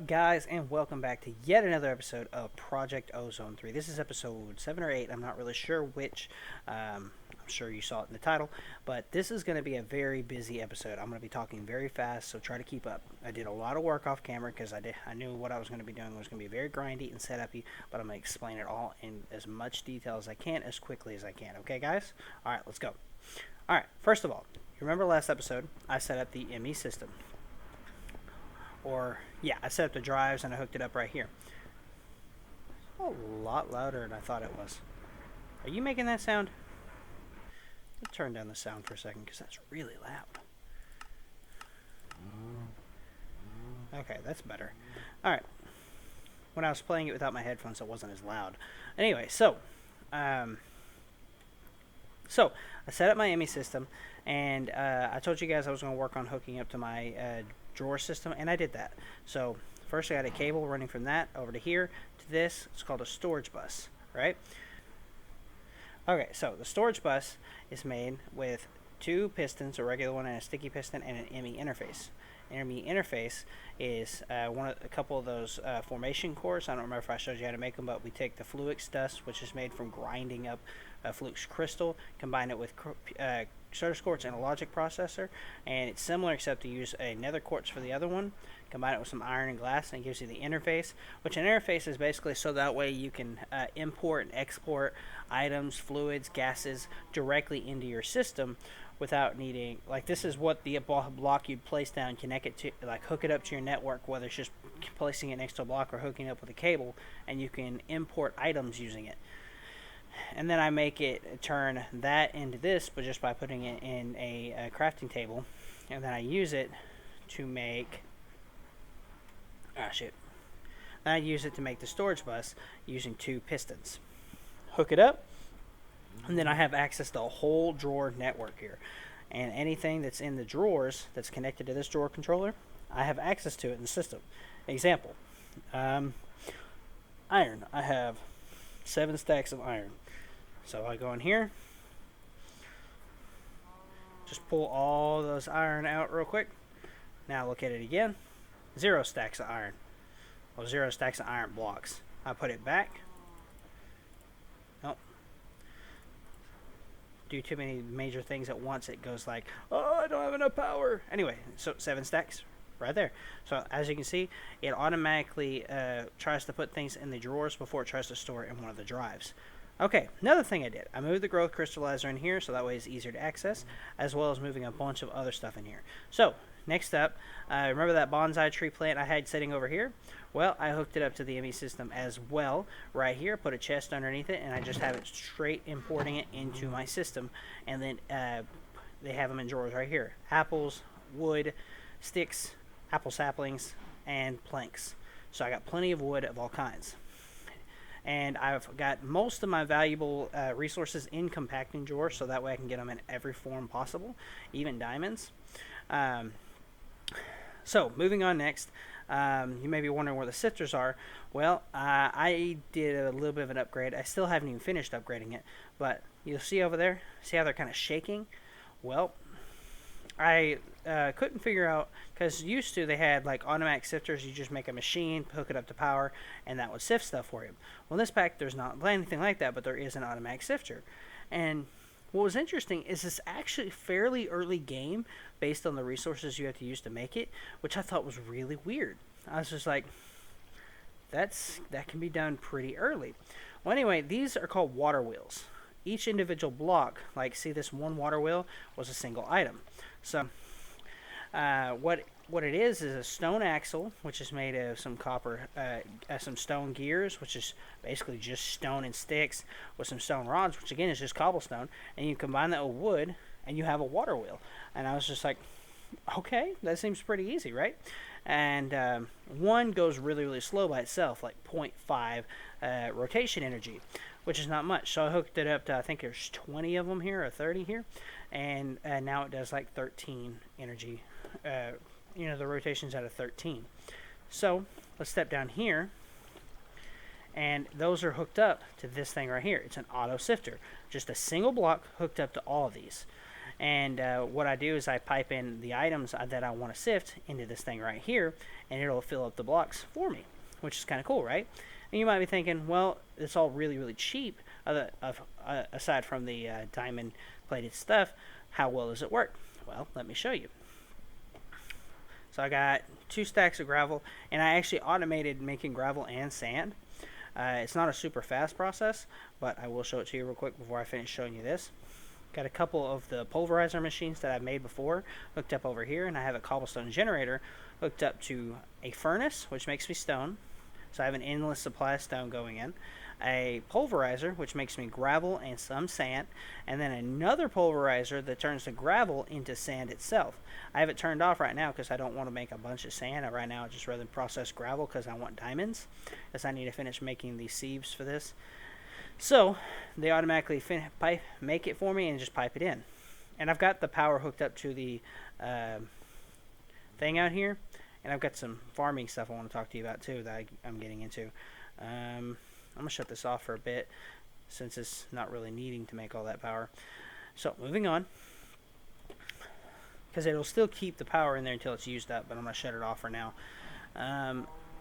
up, guys, and welcome back to yet another episode of Project Ozone 3. This is episode 7 or 8. I'm not really sure which. I'm sure you saw it in the title, but this is going to be a very busy episode. I'm going to be talking very fast, so try to keep up. I did a lot of work off camera because I knew what I was going to be doing was going to be very grindy and setupy, but I'm going to explain it all in as much detail as I can, as quickly as I can. Okay, guys? All right, let's go. All right, first of all, you remember last episode, I set up the Emmy System. I set up the drives and I hooked it up right here. A lot louder than I thought it was. Are you making that sound? Let's turn down the sound for a second because that's really loud. Okay, that's better. Alright. When I was playing it without my headphones, it wasn't as loud. Anyway, so I set up my Emmy system, and I told you guys I was going to work on hooking up to my drawer system, and I did that. So first I got a cable running from that over to here to this. It's called a storage bus, right? Okay, so the storage bus is made with two pistons, a regular one and a sticky piston, and an Emmy interface. Emmy interface is a couple of those formation cores. I don't remember if I showed you how to make them, but we take the Fluix dust, which is made from grinding up Fluix crystal, combine it with Surface quartz and a logic processor, and it's similar except to use a nether quartz for the other one, combine it with some iron and glass, and it gives you the interface, which an interface is basically so that way you can import and export items, fluids, gases directly into your system without needing, like, this is what the block you'd place down, connect it to, like, hook it up to your network, whether it's just placing it next to a block or hooking it up with a cable, and you can import items using it. And then I make it turn that into this, but just by putting it in a crafting table. And then I use it to make... Then I use it to make the storage bus using two pistons. Hook it up, and then I have access to a whole drawer network here. And anything that's in the drawers that's connected to this drawer controller, I have access to it in the system. Example, iron. I have 7 stacks of iron. So I go in here, just pull all those iron out real quick. Now look at it again. 0 stacks of iron. Well, 0 stacks of iron blocks. I put it back. Nope. Do too many major things at once, it goes like, oh, I don't have enough power. Anyway, so 7 stacks right there. So as you can see, it automatically tries to put things in the drawers before it tries to store it in one of the drives. Okay, another thing I did, I moved the growth crystallizer in here so that way it's easier to access, as well as moving a bunch of other stuff in here. So, next up, remember that bonsai tree plant I had sitting over here? Well, I hooked it up to the Emmy system as well, right here, put a chest underneath it, and I just have it straight importing it into my system, and then they have them in drawers right here. Apples, wood, sticks, apple saplings, and planks. So I got plenty of wood of all kinds. And I've got most of my valuable resources in compacting drawers, so that way I can get them in every form possible, even diamonds. So, moving on next, you may be wondering where the sifters are. Well, I did a little bit of an upgrade. I still haven't even finished upgrading it, but you'll see over there, see how they're kind of shaking? Well, I couldn't figure out, because used to they had like automatic sifters. You just make a machine, hook it up to power, and that would sift stuff for you. Well, in this pack there's not anything like that, but there is an automatic sifter. And what was interesting is it's actually fairly early game based on the resources you have to use to make it, which I thought was really weird. I was just like, that can be done pretty early. Well, anyway, these are called water wheels. Each individual block, like see this one water wheel, was a single item. So what it is a stone axle, which is made of some copper, some stone gears, which is basically just stone and sticks, with some stone rods, which again is just cobblestone, and you combine that with wood, and you have a water wheel. And I was just like, okay, that seems pretty easy, right? And one goes really, really slow by itself, like 0.5 rotation energy, which is not much. So I hooked it up to, I think there's 20 of them here, or 30 here, and now it does like 13 energy. The rotation's at a 13. So let's step down here, and those are hooked up to this thing right here. It's an auto sifter, just a single block hooked up to all of these. And what I do is I pipe in the items that I want to sift into this thing right here, and it'll fill up the blocks for me, which is kind of cool, right? And you might be thinking, well, it's all really, really cheap, aside from the diamond-plated stuff. How well does it work? Well, let me show you. So I got 2 stacks of gravel, and I actually automated making gravel and sand. It's not a super fast process, but I will show it to you real quick before I finish showing you this. Got a couple of the pulverizer machines that I've made before hooked up over here, and I have a Cobblestone Generator hooked up to a furnace, which makes me stone. So I have an endless supply of stone going in. A pulverizer, which makes me gravel and some sand, and then another pulverizer that turns the gravel into sand itself. I have it turned off right now because I don't want to make a bunch of sand. Right now, I'd just rather process gravel because I want diamonds, because I need to finish making these sieves for this. So they automatically make it for me and just pipe it in. And I've got the power hooked up to the thing out here, and I've got some farming stuff I want to talk to you about too that I'm getting into. I'm going to shut this off for a bit since it's not really needing to make all that power. So moving on, because it'll still keep the power in there until it's used up, but I'm going to shut it off for now.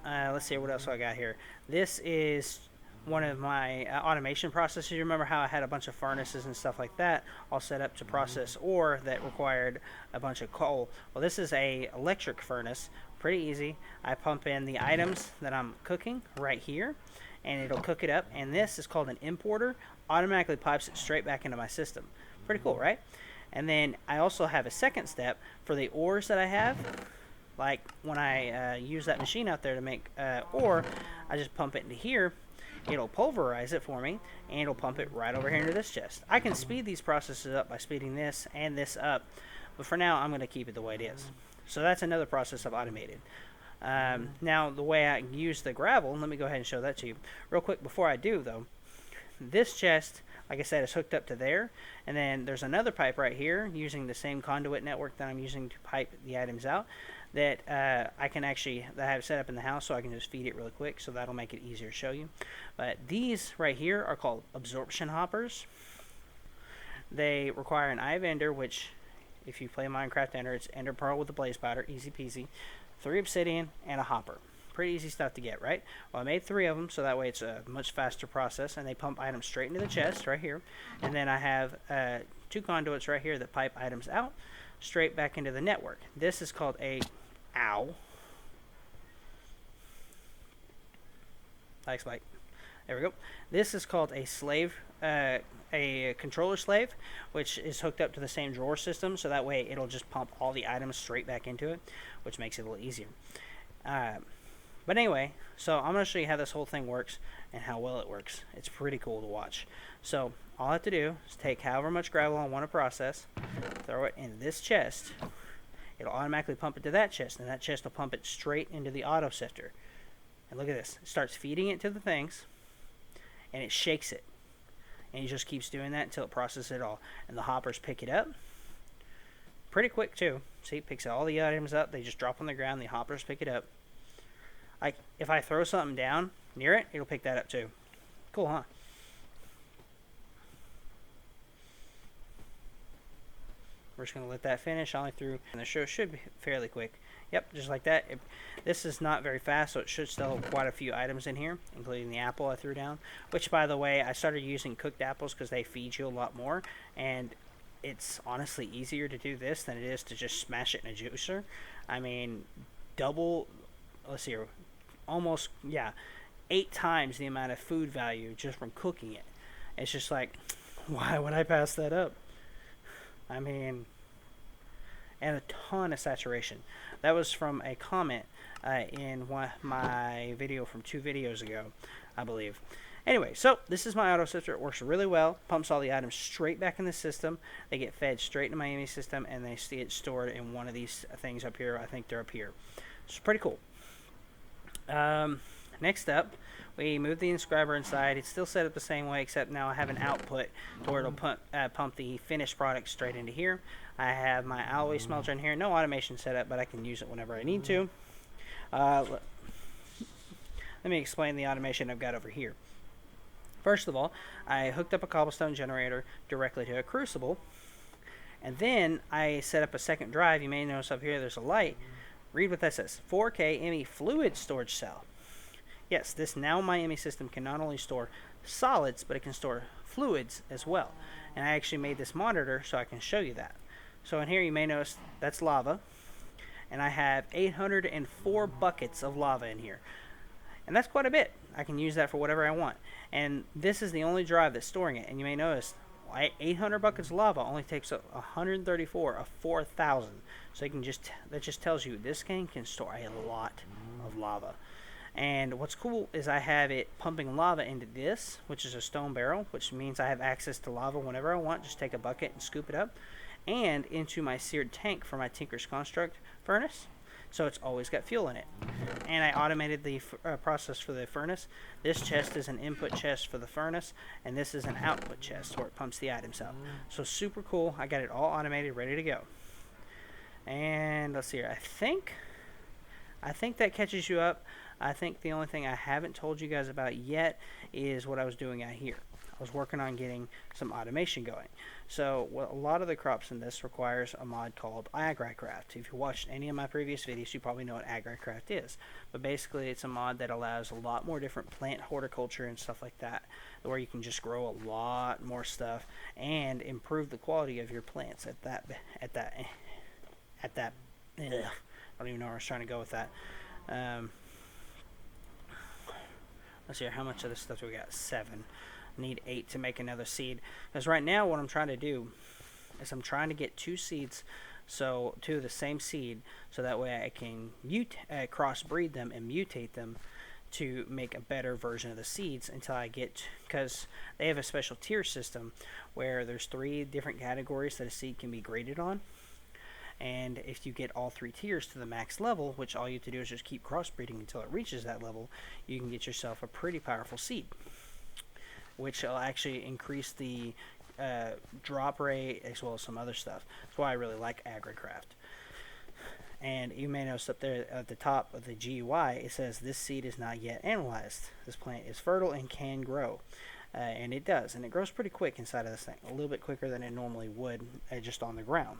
Let's see what else I got here. This is one of my automation processes. You remember how I had a bunch of furnaces and stuff like that all set up to process ore that required a bunch of coal. Well, this is a electric furnace. Pretty easy. I pump in the items that I'm cooking right here, and it'll cook it up. And this is called an importer. Automatically pipes it straight back into my system. Pretty cool, right? And then I also have a second step for the ores that I have. Like when I use that machine out there to make ore, I just pump it into here. It'll pulverize it for me, and it'll pump it right over here into this chest. I can speed these processes up by speeding this and this up, but for now, I'm going to keep it the way it is. So that's another process I've automated. Now, the way I use the gravel, let me go ahead and show that to you. Real quick before I do, though, this chest, like I said, is hooked up to there, and then there's another pipe right here using the same conduit network that I'm using to pipe the items out that that I have set up in the house, so I can just feed it really quick, so that'll make it easier to show you. But these right here are called absorption hoppers. They require an eye of ender, which if you play Minecraft Ender, it's ender pearl with a blaze powder, easy peasy, 3 obsidian, and a hopper. Pretty easy stuff to get, right? Well, I made 3 of them, so that way it's a much faster process, and they pump items straight into the chest right here. And then I have 2 conduits right here that pipe items out straight back into the network. This is called a Thanks, Mike. There we go. This is called a slave, a controller slave, which is hooked up to the same drawer system, so that way it'll just pump all the items straight back into it, which makes it a little easier. But anyway, so I'm going to show you how this whole thing works and how well it works. It's pretty cool to watch. So all I have to do is take however much gravel I want to process, throw it in this chest. It'll automatically pump it to that chest, and that chest will pump it straight into the auto sifter. And look at this. It starts feeding it to the things, and it shakes it. And it just keeps doing that until it processes it all. And the hoppers pick it up. Pretty quick, too. See, it picks all the items up. They just drop on the ground. The hoppers pick it up. Like, if I throw something down near it, it'll pick that up, too. Cool, huh? We're just going to let that finish. I only threw, and the show should be fairly quick. Yep, just like that. This is not very fast, so it should still have quite a few items in here, including the apple I threw down. Which, by the way, I started using cooked apples because they feed you a lot more. And it's honestly easier to do this than it is to just smash it in a juicer. I mean, let's see here, almost, 8 times the amount of food value just from cooking it. It's just like, why would I pass that up? I mean, and a ton of saturation. That was from a comment in my video from 2 videos ago, I believe. Anyway, so this is my auto sifter. It works really well. Pumps all the items straight back in the system. They get fed straight into my Emmy system, and they see it stored in one of these things up here. I think they're up here. It's pretty cool. Next up, we move the inscriber inside. It's still set up the same way, except now I have an output to where it'll pump the finished product straight into here. I have my alloy smelter in here. No automation set up, but I can use it whenever I need to. Let me explain the automation I've got over here. First of all, I hooked up a cobblestone generator directly to a crucible, And then I set up a second drive. You may notice up here there's a light. Read what that says. 4K Emmy fluid storage cell. Yes, this now my Emmy system can not only store solids, but it can store fluids as well. And I actually made this monitor so I can show you that. So in here you may notice that's lava. And I have 804 buckets of lava in here. And that's quite a bit. I can use that for whatever I want. And this is the only drive that's storing it. And you may notice 800 buckets of lava only takes up 134 of 4,000. So you can that just tells you this game can store a lot of lava. And what's cool is I have it pumping lava into this, which is a stone barrel, which means I have access to lava whenever I want. Just take a bucket and scoop it up. And into my seared tank for my Tinker's Construct furnace. So it's always got fuel in it. And I automated the process for the furnace. This chest is an input chest for the furnace, and this is an output chest where it pumps the items out. So super cool. I got it all automated, ready to go. And let's see here. I think that catches you up. I think the only thing I haven't told you guys about yet is what I was doing out here. I was working on getting some automation going. So a lot of the crops in this requires a mod called AgriCraft. If you watched any of my previous videos, you probably know what AgriCraft is. But basically it's a mod that allows a lot more different plant horticulture and stuff like that, where you can just grow a lot more stuff and improve the quality of your plants at that I don't even know where I was trying to go with that. Let's see here, how much of this stuff do we got? 7. Need 8 to make another seed. Because right now what I'm trying to do is I'm trying to get 2 seeds, so 2 of the same seed, so that way I can crossbreed them and mutate them to make a better version of the seeds until I get, because they have a special tier system where there's 3 different categories that a seed can be graded on. And if you get all 3 tiers to the max level, which all you have to do is just keep crossbreeding until it reaches that level, you can get yourself a pretty powerful seed, which will actually increase the drop rate as well as some other stuff. That's why I really like AgriCraft. And you may notice up there at the top of the GUI, it says this seed is not yet analyzed. This plant is fertile and can grow. And it does. And it grows pretty quick inside of this thing. A little bit quicker than it normally would just on the ground.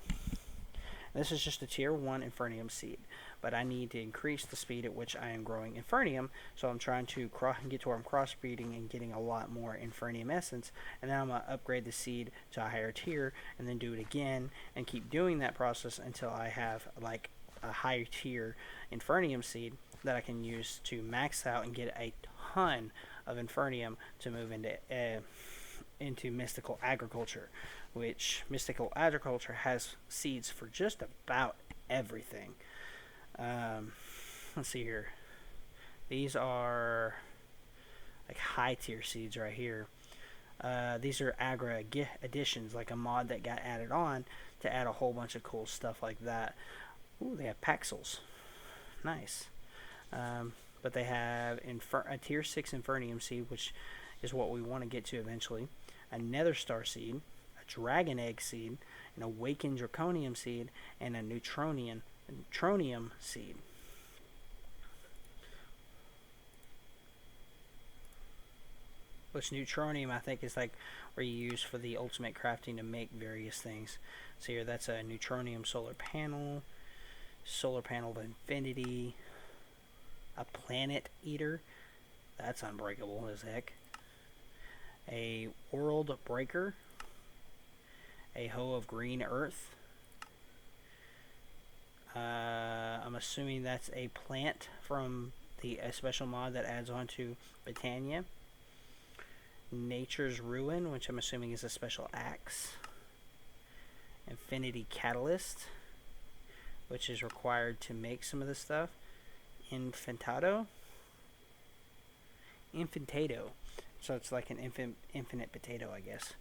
This is just a tier 1 Infernium seed, but I need to increase the speed at which I am growing Infernium, so I'm trying to get to where I'm crossbreeding and getting a lot more Infernium essence, and then I'm going to upgrade the seed to a higher tier, and then do it again, and keep doing that process until I have like a higher tier Infernium seed that I can use to max out and get a ton of Infernium to move into Mystical Agriculture, which Mystical Agriculture has seeds for just about everything. Let's see here. These are like high tier seeds right here. These are Agra additions, like a mod that got added on to add a whole bunch of cool stuff like that. Ooh, they have Paxels. Nice. But they have a tier 6 Infernium seed, which is what we want to get to eventually. A Nether Star seed, a Dragon Egg seed, an Awakened Draconium seed, and a Neutronium seed. Which Neutronium I think is like where you use for the ultimate crafting to make various things. So here that's a Neutronium solar panel of Infinity, a Planet Eater, that's unbreakable as heck, a World Breaker, a Hoe of Green Earth. I'm assuming that's a plant from the special mod that adds on to Britannia. Nature's Ruin, which I'm assuming is a special axe. Infinity Catalyst, which is required to make some of this stuff. Infinitato. So it's like an infinite potato, I guess.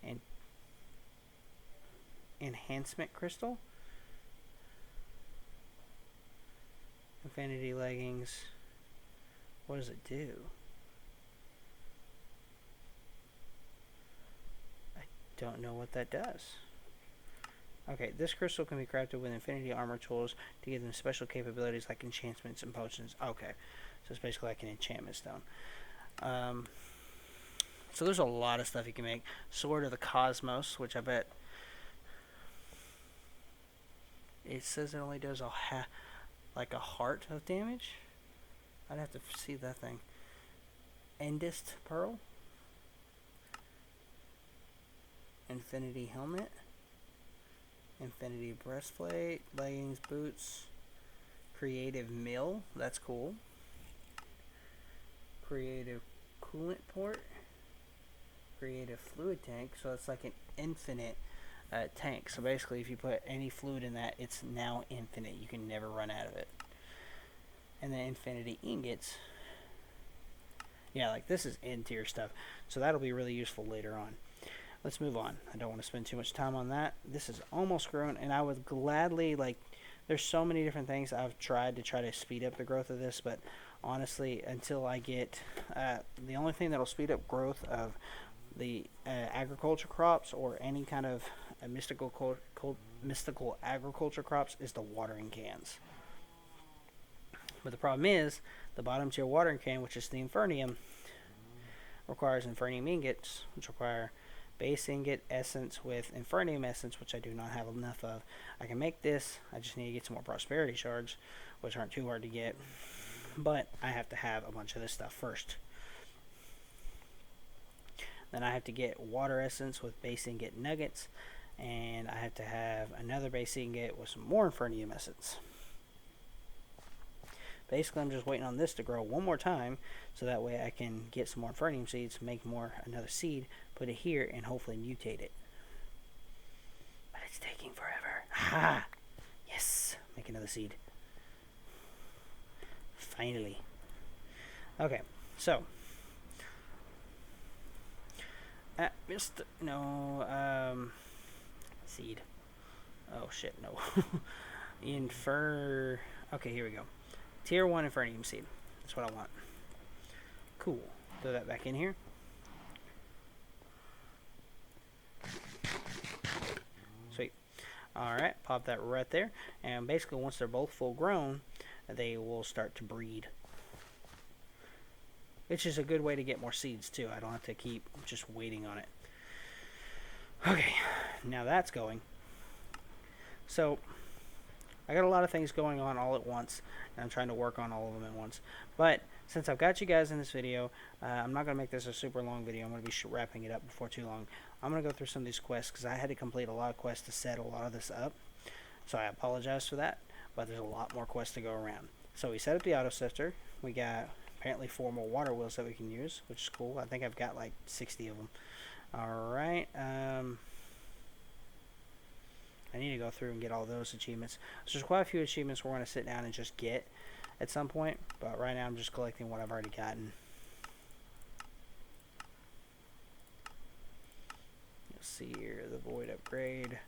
And Enhancement Crystal. Infinity Leggings. What does it do? I don't know what that does. Okay, this crystal can be crafted with Infinity Armor tools to give them special capabilities like enchantments and potions. Okay, so it's basically like an enchantment stone. Let's So there's a lot of stuff you can make. Sword of the Cosmos, which I bet it says it only does like a heart of damage. I'd have to see that thing. Endest Pearl. Infinity Helmet. Infinity Breastplate. Leggings, boots. Creative Mill. That's cool. Creative Coolant Port. Creative Fluid Tank. So it's like an infinite tank. So basically, if you put any fluid in that, it's now infinite. You can never run out of it. And then Infinity Ingots. Yeah, like this is N-tier stuff. So that'll be really useful later on. Let's move on. I don't want to spend too much time on that. This is almost grown, and I would gladly, like, there's so many different things I've tried to try to speed up the growth of this, but honestly, until I get, the only thing that'll speed up growth of the agriculture crops or any kind of mystical agriculture crops is the watering cans. But the problem is, the bottom tier watering can, which is the Infernium, requires Infernium ingots, which require base ingot essence with Infernium essence, which I do not have enough of. I can make this, I just need to get some more prosperity shards, which aren't too hard to get. But I have to have a bunch of this stuff first. Then I have to get water essence with base ingot nuggets, and I have to have another base ingot with some more Infernium essence. Basically, I'm just waiting on this to grow one more time, so that way I can get some more Infernium seeds, make another seed, put it here, and hopefully mutate it. But it's taking forever. Ha! Yes! Make another seed. Finally. Okay, so. Seed. Oh shit, no. Okay, here we go. Tier 1 Infernium seed. That's what I want. Cool. Throw that back in here. Sweet. Alright, pop that right there. And basically, once they're both full grown, they will start to breed. Which is a good way to get more seeds, too. I don't have to keep just waiting on it. Okay, now that's going. So, I got a lot of things going on all at once, and I'm trying to work on all of them at once. But since I've got you guys in this video, I'm not going to make this a super long video. I'm going to be wrapping it up before too long. I'm going to go through some of these quests, because I had to complete a lot of quests to set a lot of this up. So I apologize for that, but there's a lot more quests to go around. So we set up the auto sifter. We got apparently 4 more water wheels that we can use, which is cool. I think I've got like 60 of them. Alright, I need to go through and get all those achievements. So there's quite a few achievements we're going to sit down and just get at some point. But right now I'm just collecting what I've already gotten. You'll see here the void upgrade.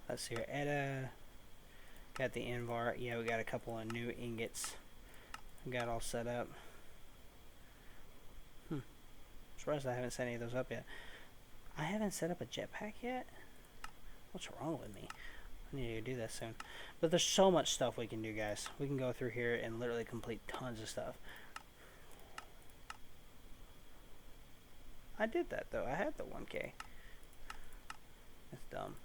Let's see here, Edda, got the Invar, yeah, we got a couple of new ingots, got all set up. Surprised I haven't set any of those up yet. I haven't set up a jetpack yet? What's wrong with me? I need to do that soon. But there's so much stuff we can do, guys. We can go through here and literally complete tons of stuff. I did that, though. I had the 1K. That's dumb.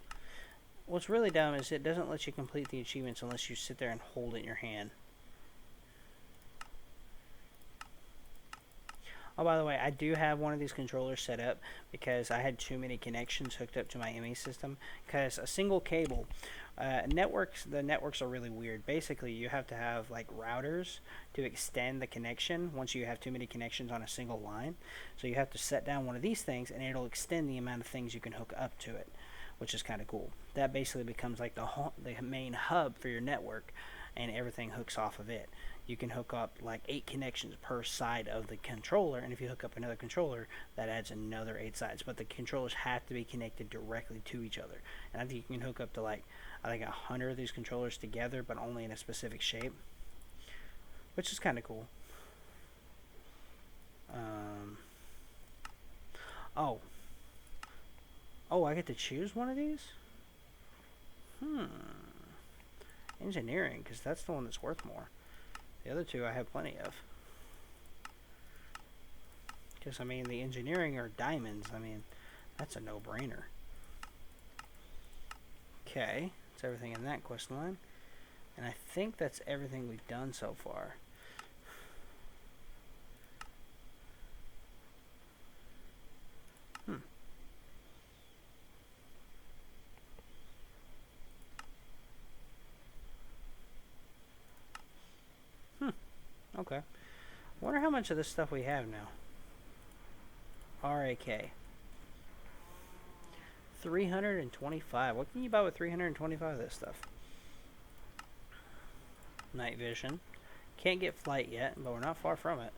What's really dumb is it doesn't let you complete the achievements unless you sit there and hold it in your hand. Oh, by the way, I do have one of these controllers set up because I had too many connections hooked up to my Emmy system. Because a single cable, the networks are really weird. Basically, you have to have like routers to extend the connection once you have too many connections on a single line. So you have to set down one of these things and it'll extend the amount of things you can hook up to it, which is kind of cool. That basically becomes like the main hub for your network, and everything hooks off of it. You can hook up like 8 connections per side of the controller, and if you hook up another controller, that adds another 8 sides. But the controllers have to be connected directly to each other. And I think you can hook up to like, I think 100 of these controllers together, but only in a specific shape, which is kind of cool. Oh. Oh, I get to choose one of these? Engineering, because that's the one that's worth more. The other two I have plenty of. Because, I mean, the engineering are diamonds. I mean, that's a no-brainer. Okay, that's everything in that quest line. And I think that's everything we've done so far. Okay. Wonder how much of this stuff we have now. RAK. 325. What can you buy with 325 of this stuff? Night vision. Can't get flight yet, but we're not far from it.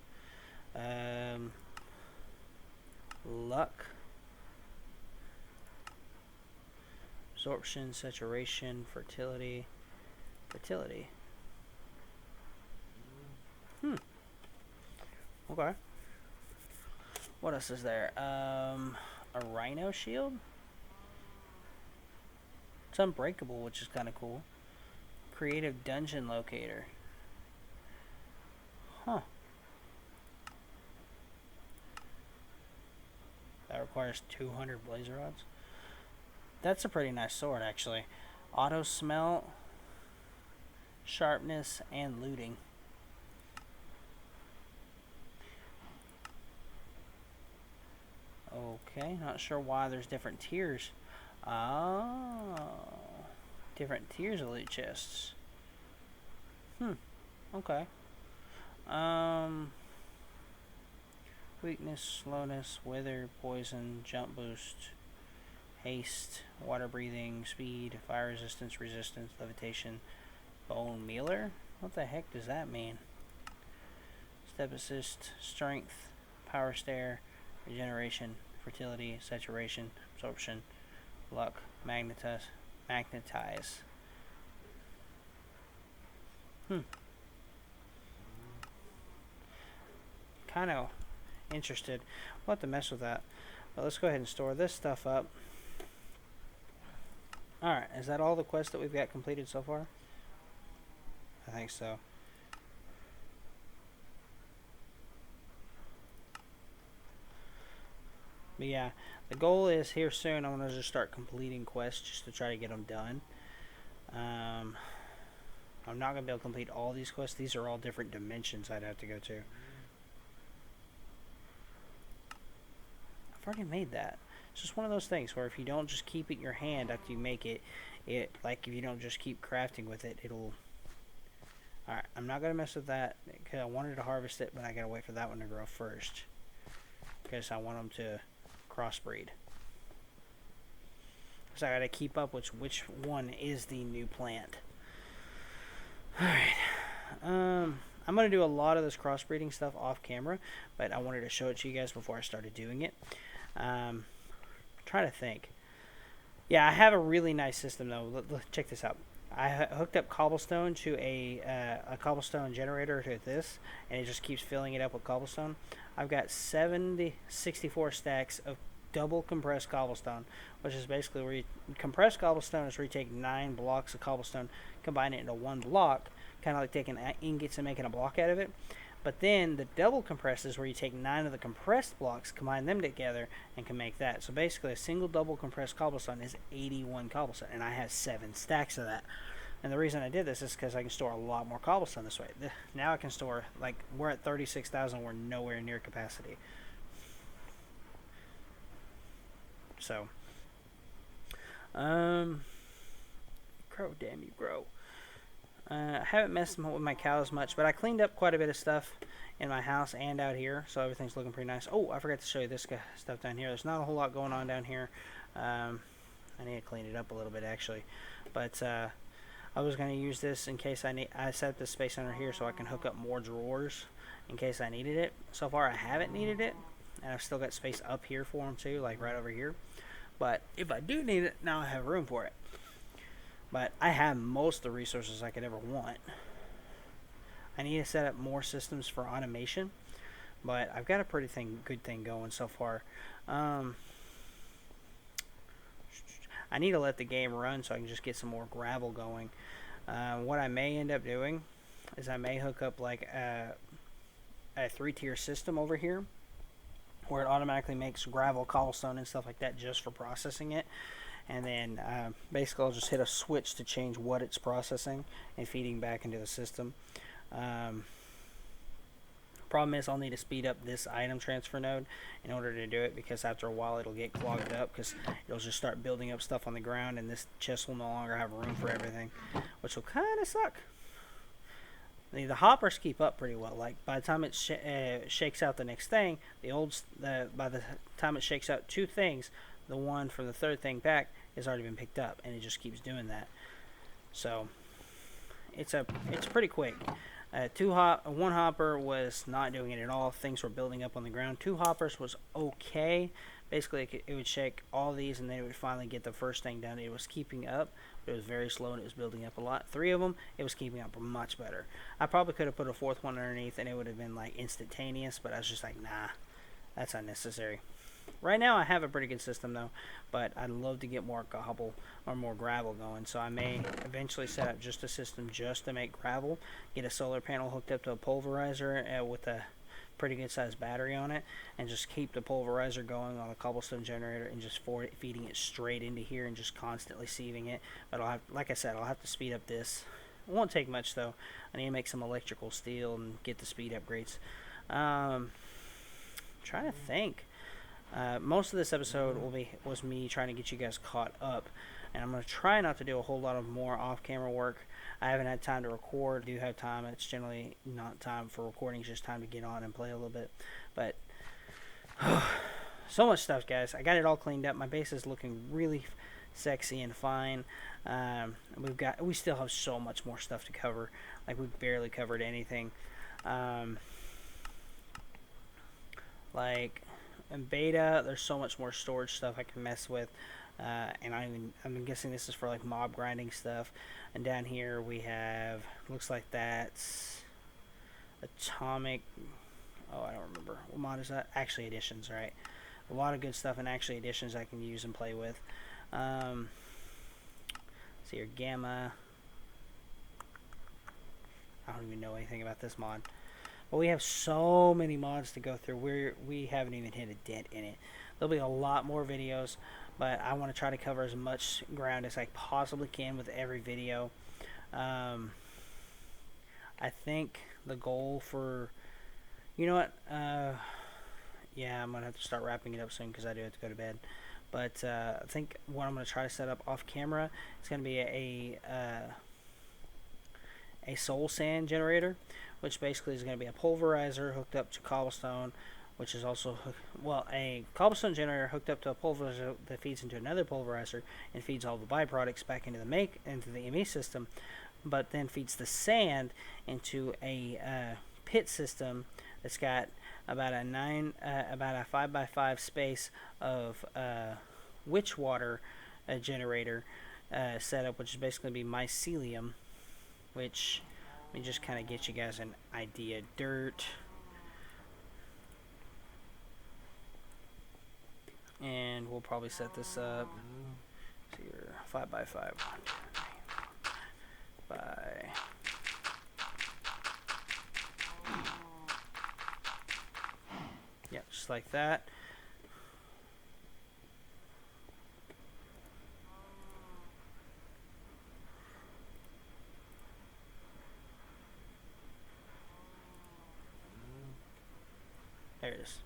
Luck. Absorption, saturation, fertility. Fertility. Okay. What else is there? A rhino shield? It's unbreakable, which is kind of cool. Creative dungeon locator. Huh. That requires 200 blaze rods. That's a pretty nice sword, actually. Auto smell, sharpness, and looting. Okay, not sure why there's different tiers. Oh, different tiers of loot chests. Okay. Weakness, slowness, wither, poison, jump boost, haste, water breathing, speed, fire resistance, levitation, bone mealer? What the heck does that mean? Step assist, strength, power stare, regeneration, fertility, saturation, absorption, luck, magnetize. Kind of interested. We'll have to mess with that. But let's go ahead and store this stuff up. Alright, is that all the quests that we've got completed so far? I think so. But yeah, the goal is here soon I'm going to just start completing quests just to try to get them done. I'm not going to be able to complete all these quests. These are all different dimensions I'd have to go to. I've already made that. It's just one of those things where if you don't just keep it in your hand after you make it, like if you don't just keep crafting with it, it'll... Alright, I'm not going to mess with that because I wanted to harvest it, but I got to wait for that one to grow first. Because I want them to crossbreed. So I got to keep up with which one is the new plant. Alright. I'm going to do a lot of this crossbreeding stuff off camera, but I wanted to show it to you guys before I started doing it. Trying to think. Yeah, I have a really nice system though. Check this out. I hooked up cobblestone to a cobblestone generator to this, and it just keeps filling it up with cobblestone. I've got 64 stacks of double compressed cobblestone, which is basically where you compressed cobblestone is where you take 9 blocks of cobblestone, combine it into one block, kind of like taking ingots and making a block out of it. But then the double compressed is where you take 9 of the compressed blocks, combine them together, and can make that. So basically a single double compressed cobblestone is 81 cobblestone, and I have 7 stacks of that. And the reason I did this is because I can store a lot more cobblestone this way. Now I can store, like, we're at 36,000, we're nowhere near capacity. So, grow, damn you, grow. I haven't messed with my cows much, but I cleaned up quite a bit of stuff in my house and out here, so everything's looking pretty nice. Oh, I forgot to show you this stuff down here. There's not a whole lot going on down here. I need to clean it up a little bit, actually. But I was going to use this in case I set up this space under here so I can hook up more drawers in case I needed it. So far, I haven't needed it, and I've still got space up here for them, too, like right over here. But if I do need it, now I have room for it. But I have most of the resources I could ever want. I need to set up more systems for automation, but I've got a pretty good thing going so far. Um, I need to let the game run so I can just get some more gravel going. What I may end up doing is I may hook up like a 3-tier system over here where it automatically makes gravel, cobblestone, and stuff like that just for processing it. And then basically I'll just hit a switch to change what it's processing and feeding back into the system. Problem is I'll need to speed up this item transfer node in order to do it, because after a while it'll get clogged up because it'll just start building up stuff on the ground and this chest will no longer have room for everything, which will kind of suck. The hoppers keep up pretty well. Like by the time it shakes out the next thing, by the time it shakes out 2 things, the one from the 3rd thing back has already been picked up, and it just keeps doing that. So it's pretty quick. 1 hopper was not doing it at all. Things were building up on the ground. 2 hoppers was okay. Basically, it would shake all these, and then it would finally get the first thing done. It was keeping up, but it was very slow, and it was building up a lot. 3 of them, it was keeping up much better. I probably could have put a 4th one underneath, and it would have been like instantaneous, but I was just like, nah, that's unnecessary. Right now, I have a pretty good system, though, but I'd love to get more cobble or more gravel going, so I may eventually set up just a system just to make gravel, get a solar panel hooked up to a pulverizer with a pretty good sized battery on it, and just keep the pulverizer going on a cobblestone generator and just feeding it straight into here and just constantly sieving it. But like I said, I'll have to speed up this. It won't take much, though. I need to make some electrical steel and get the speed upgrades. Trying to think. Most of this episode was me trying to get you guys caught up, and I'm going to try not to do a whole lot of more off-camera work. I haven't had time to record. I do have time. It's generally not time for recording. It's just time to get on and play a little bit. But so much stuff, guys. I got it all cleaned up. My base is looking really sexy and fine. We still have so much more stuff to cover. Like, we've barely covered anything. Like in beta, there's so much more storage stuff I can mess with. And I'm guessing this is for like mob grinding stuff. And down here we have, looks like that's atomic. Oh, I don't remember what mod is that. Actually, additions, right? A lot of good stuff in actually additions I can use and play with. See your gamma. I don't even know anything about this mod. But we have so many mods to go through. We haven't even hit a dent in it. There'll be a lot more videos, but I want to try to cover as much ground as I possibly can with every video. I think the goal for, you know what? Yeah, I'm gonna have to start wrapping it up soon because I do have to go to bed. But I think what I'm gonna try to set up off camera is gonna be a soul sand generator, which basically is going to be a pulverizer hooked up to cobblestone, which is also, well, a cobblestone generator hooked up to a pulverizer that feeds into another pulverizer and feeds all the byproducts back into the Emmy system, but then feeds the sand into a pit system that's got about a 5x5 space of witch water generator setup, which is basically going to be mycelium, which, let me just kind of get you guys an idea. Dirt. And we'll probably set this up. So you're 5x5. By. Yeah, just like that. There it is.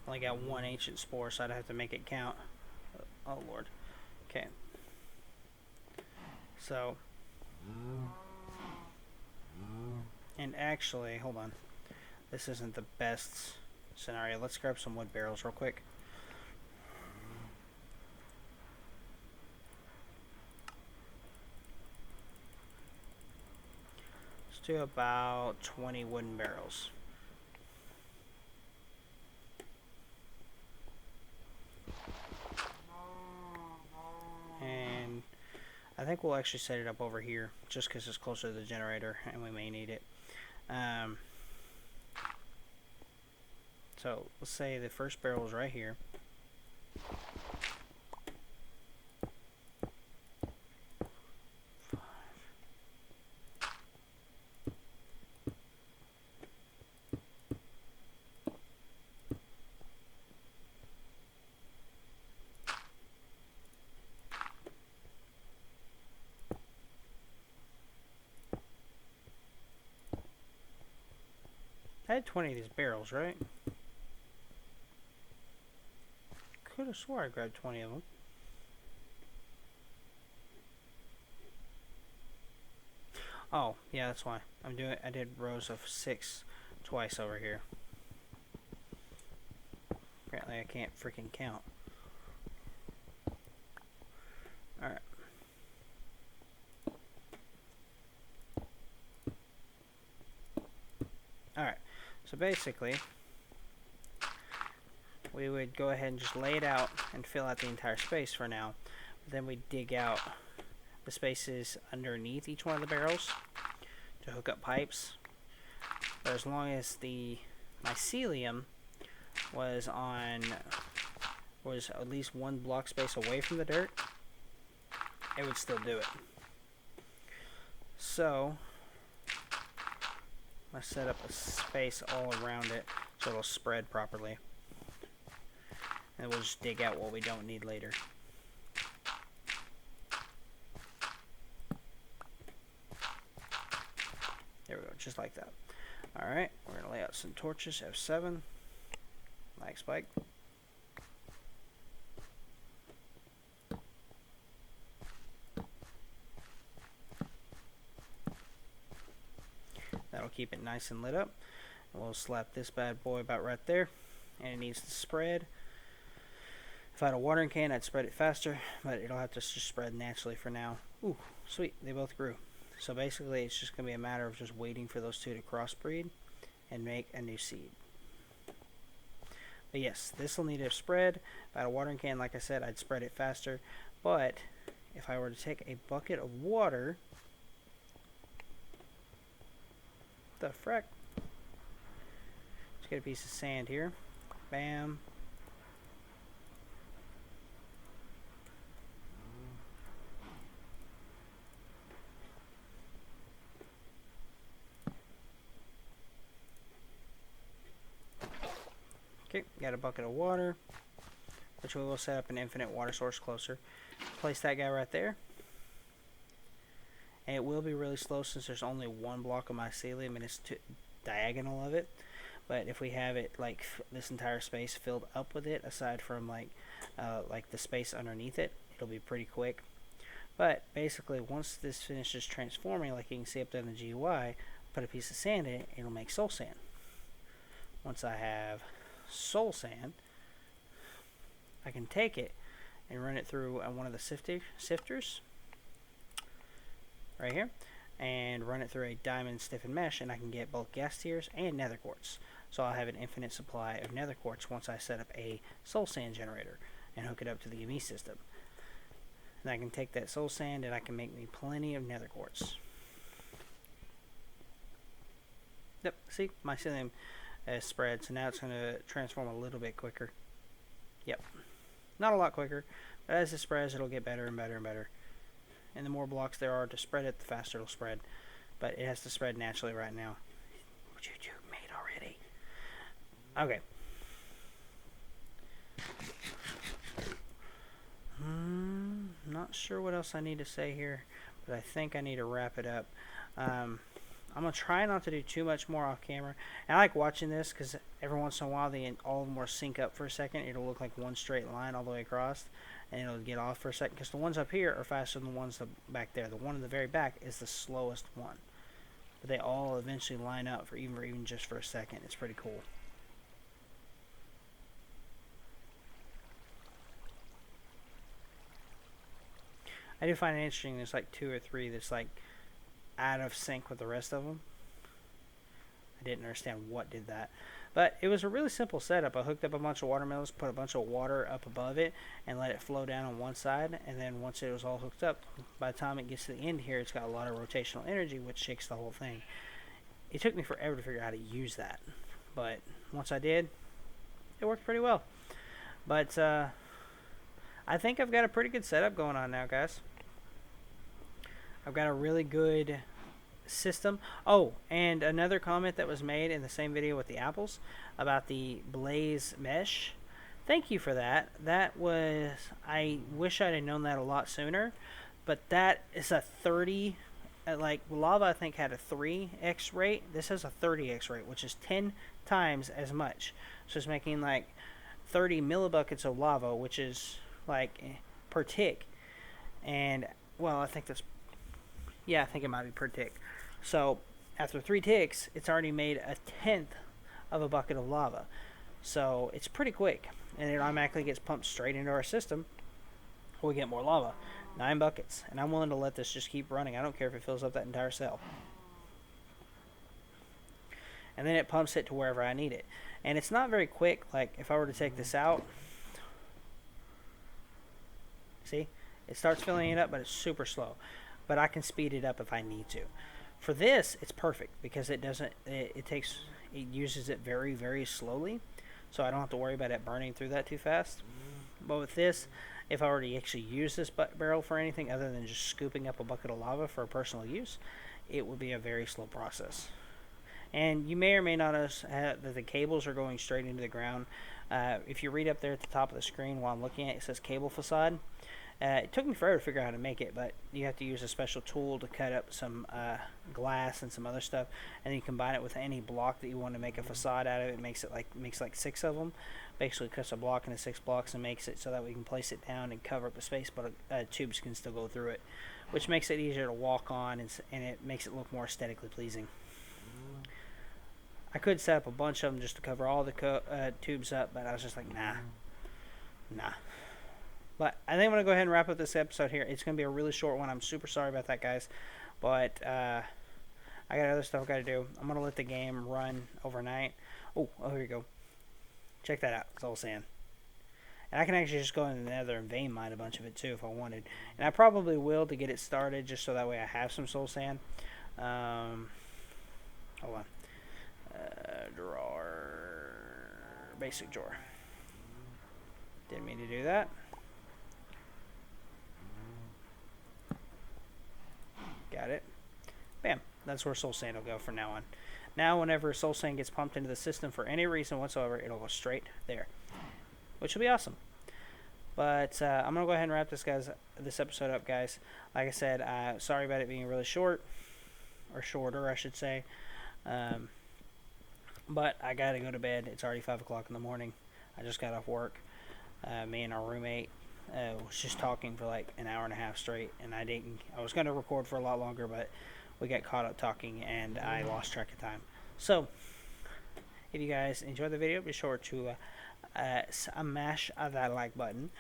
Only got 1 ancient spore, so I'd have to make it count. Oh lord. Okay. So. And actually, hold on. This isn't the best scenario. Let's grab some wood barrels real quick. Let's do about 20 wooden barrels. And I think we'll actually set it up over here just because it's closer to the generator and we may need it. So let's say the first barrel is right here. I had 20 of these barrels, right? Could have swore I grabbed 20 of them. Oh, yeah, that's why. I did rows of 6 twice over here. Apparently I can't freaking count. Alright. Alright, so basically, we would go ahead and just lay it out and fill out the entire space for now. Then we dig out the spaces underneath each one of the barrels to hook up pipes. But as long as the mycelium was at least 1 block space away from the dirt, it would still do it. So I set up a space all around it so it'll spread properly. And we'll just dig out what we don't need later. There we go, just like that. Alright, we're going to lay out some torches, F7. Like spike. That'll keep it nice and lit up. And we'll slap this bad boy about right there. And it needs to spread. If I had a watering can, I'd spread it faster, but it'll have to just spread naturally for now. Ooh, sweet, they both grew. So basically, it's just going to be a matter of just waiting for those two to crossbreed and make a new seed. But yes, this will need to spread. If I had a watering can, like I said, I'd spread it faster. But if I were to take a bucket of water, the frick? Let's get a piece of sand here. Bam. Okay, got a bucket of water, which we will set up an infinite water source closer. Place that guy right there. And it will be really slow since there's only 1 block of mycelium and it's diagonal of it. But if we have it like this entire space filled up with it, aside from like the space underneath it, it'll be pretty quick. But basically, once this finishes transforming, like you can see up there in the GUI, put a piece of sand in it, it'll make soul sand. Once I have soul sand, I can take it and run it through one of the sifters right here and run it through a diamond stiffened mesh, and I can get both gas tiers and nether quartz. So I'll have an infinite supply of nether quartz once I set up a soul sand generator and hook it up to the Emmy system. And I can take that soul sand and I can make me plenty of nether quartz. Yep, see, mycelium spread, so now it's going to transform a little bit quicker. Yep, not a lot quicker, but as it spreads, it'll get better and better and better. And the more blocks there are to spread it, the faster it'll spread. But it has to spread naturally right now. What you made already? Okay. Not sure what else I need to say here, but I think I need to wrap it up. I'm going to try not to do too much more off camera. And I like watching this because every once in a while all of them will sync up for a second. It'll look like one straight line all the way across. And it'll get off for a second because the ones up here are faster than the ones back there. The one in the very back is the slowest one. But they all eventually line up for even just for a second. It's pretty cool. I do find it interesting. There's like 2 or 3 that's like out of sync with the rest of them. I didn't understand what did that, but it was a really simple setup. I hooked up a bunch of watermelons, put a bunch of water up above it, and let it flow down on one side, and then once it was all hooked up, by the time it gets to the end here, it's got a lot of rotational energy, which shakes the whole thing. It took me forever to figure out how to use that, but once I did, it worked pretty well. But I think I've got a pretty good setup going on now, guys. I've got a really good system. Oh, and another comment that was made in the same video with the apples about the blaze mesh. Thank you for that. I wish I'd have known that a lot sooner, but that is a 30 like lava, I think had a 3x rate. This has a 30x rate, which is 10 times as much. So it's making like 30 millibuckets of lava, which is like per tick. And well, I think that's, yeah, I think it might be per tick. So after 3 ticks, it's already made a tenth of a bucket of lava. So it's pretty quick, and it automatically gets pumped straight into our system. We get more lava. 9 buckets, and I'm willing to let this just keep running. I don't care if it fills up that entire cell. And then it pumps it to wherever I need it. And it's not very quick. Like if I were to take this out, see, it starts filling it up, but it's super slow. But I can speed it up if I need to. For this, it's perfect because it doesn't. It uses it very, very slowly, so I don't have to worry about it burning through that too fast. But with this, if I were to actually use this barrel for anything other than just scooping up a bucket of lava for personal use, it would be a very slow process. And you may or may not notice that the cables are going straight into the ground. If you read up there at the top of the screen while I'm looking at it, it says cable facade. It took me forever to figure out how to make it, but you have to use a special tool to cut up some glass and some other stuff, and then you combine it with any block that you want to make a facade out of. It makes like 6 of them. Basically cuts a block into 6 blocks and makes it so that we can place it down and cover up the space, but tubes can still go through it, which makes it easier to walk on, and it makes it look more aesthetically pleasing. I could set up a bunch of them just to cover all the tubes up, but I was just like, nah. But I think I'm going to go ahead and wrap up this episode here. It's going to be a really short one. I'm super sorry about that, guys. But I got other stuff I got to do. I'm going to let the game run overnight. Oh, here you go. Check that out. It's all sand. And I can actually just go in the nether and vein mine a bunch of it, too, if I wanted. And I probably will to get it started, just so that way I have some soul sand. Hold on. Drawer. Basic drawer. Didn't mean to do that. Got it. Bam. That's where soul sand will go from now on. Now, whenever soul sand gets pumped into the system for any reason whatsoever, it'll go straight there, which will be awesome. But I'm gonna go ahead and wrap this episode up, guys. Like I said, sorry about it being really short, or shorter, I should say. But I gotta go to bed. It's already 5 o'clock in the morning. I just got off work. Me and our roommate was just talking for like an hour and a half straight, and I was going to record for a lot longer, but we got caught up talking and I lost track of time. So if you guys enjoyed the video, be sure to smash that like button.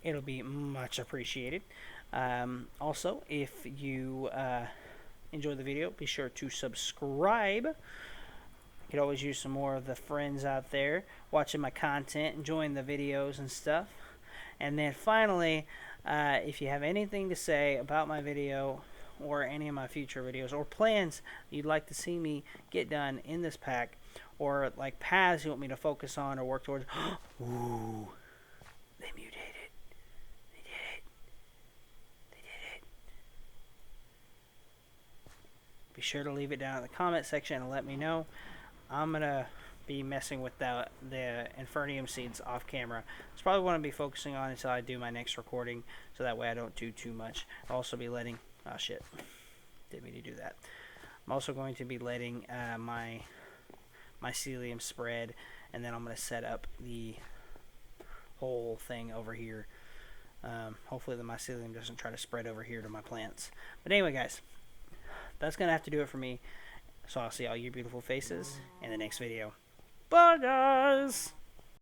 It'll be much appreciated. Also, if you enjoyed the video, be sure to subscribe. You could always use some more of the friends out there watching my content, enjoying the videos and stuff. And then finally, if you have anything to say about my video or any of my future videos or plans you'd like to see me get done in this pack, or like paths you want me to focus on or work towards. Ooh, they mutated. They did it. They did it. Be sure to leave it down in the comment section and let me know. I'm going to be messing with the Infernium seeds off camera. It's probably what I'll be focusing on until I do my next recording, so that way I don't do too much. I'll also be letting... Oh, shit. Didn't mean to do that. I'm also going to be letting my mycelium spread, and then I'm going to set up the whole thing over here. Hopefully the mycelium doesn't try to spread over here to my plants. But anyway, guys, that's going to have to do it for me. So I'll see all your beautiful faces in the next video. Bye, guys!